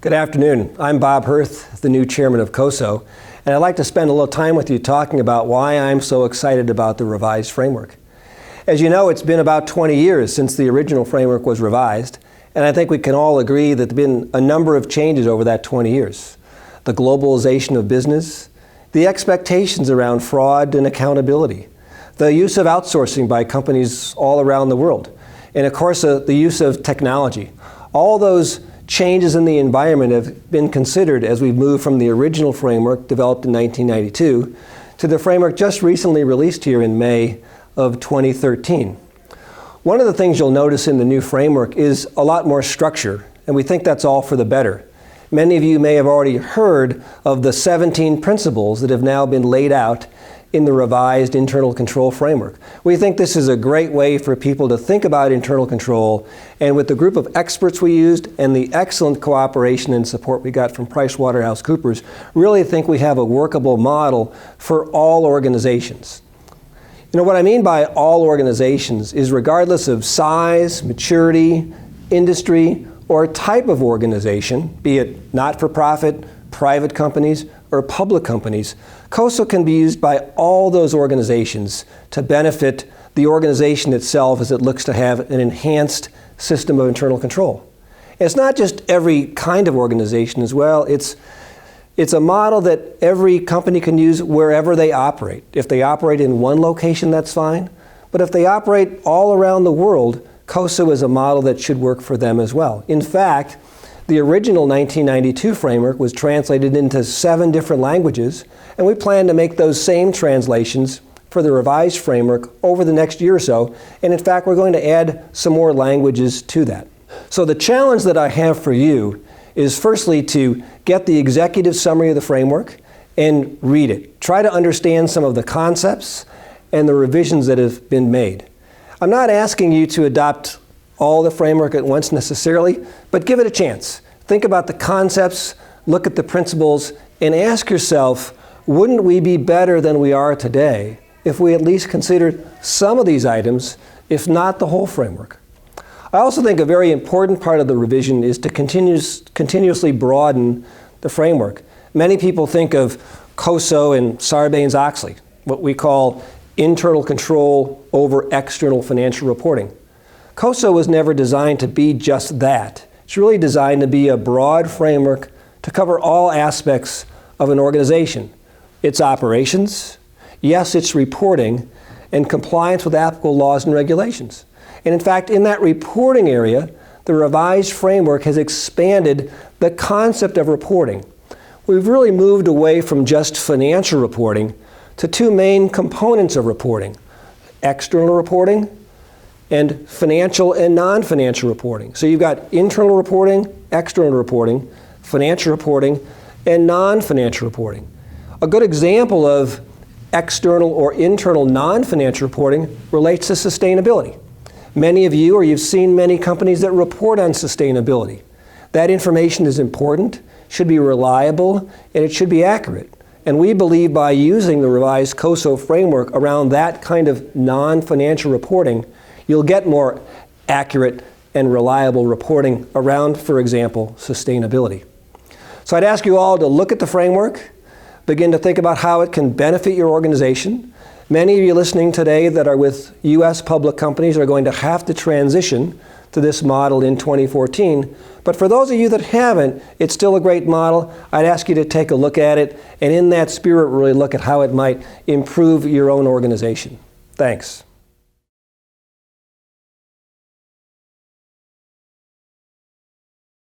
Good afternoon. I'm Bob Hirth, the new chairman of COSO, and I'd like to spend a little time with you talking about why I'm so excited about the revised framework. As you know, it's been about 20 years since the original framework was revised, and I think we can all agree that there have been a number of changes over that 20 years. The globalization of business, the expectations around fraud and accountability, the use of outsourcing by companies all around the world, and of course the use of technology. All those changes in the environment have been considered as we've moved from the original framework developed in 1992 to the framework just recently released here in May of 2013. One of the things you'll notice in the new framework is a lot more structure, and we think that's all for the better. Many of you may have already heard of the 17 principles that have now been laid out in the revised internal control framework. We think this is a great way for people to think about internal control, and with the group of experts we used and the excellent cooperation and support we got from PricewaterhouseCoopers, really think we have a workable model for all organizations. You know, what I mean by all organizations is regardless of size, maturity, industry, or type of organization, be it not-for-profit, private companies, or public companies, COSO can be used by all those organizations to benefit the organization itself as it looks to have an enhanced system of internal control. And it's not just every kind of organization as well. It's a model that every company can use wherever they operate. If they operate in one location, that's fine. But if they operate all around the world, COSO is a model that should work for them as well. In fact, the original 1992 framework was translated into 7 different languages, and we plan to make those same translations for the revised framework over the next year or so. And in fact, we're going to add some more languages to that. So the challenge that I have for you is firstly to get the executive summary of the framework and read it. Try to understand some of the concepts and the revisions that have been made. I'm not asking you to adopt all the framework at once necessarily, but give it a chance. Think about the concepts, look at the principles, and ask yourself, wouldn't we be better than we are today if we at least considered some of these items, if not the whole framework? I also think a very important part of the revision is to continuously broaden the framework. Many people think of COSO and Sarbanes-Oxley, what we call internal control over external financial reporting. COSO was never designed to be just that. It's really designed to be a broad framework to cover all aspects of an organization. Its operations, yes, its reporting, and compliance with applicable laws and regulations. And in fact, in that reporting area, the revised framework has expanded the concept of reporting. We've really moved away from just financial reporting to 2 main components of reporting: external reporting and financial and non-financial reporting. So you've got internal reporting, external reporting, financial reporting, and non-financial reporting. A good example of external or internal non-financial reporting relates to sustainability. Many of you, or you've seen many companies that report on sustainability. That information is important, should be reliable, and it should be accurate. And we believe by using the revised COSO framework around that kind of non-financial reporting, you'll get more accurate and reliable reporting around, for example, sustainability. So I'd ask you all to look at the framework, begin to think about how it can benefit your organization. Many of you listening today that are with U.S. public companies are going to have to transition to this model in 2014. But for those of you that haven't, it's still a great model. I'd ask you to take a look at it, and in that spirit, really look at how it might improve your own organization. Thanks.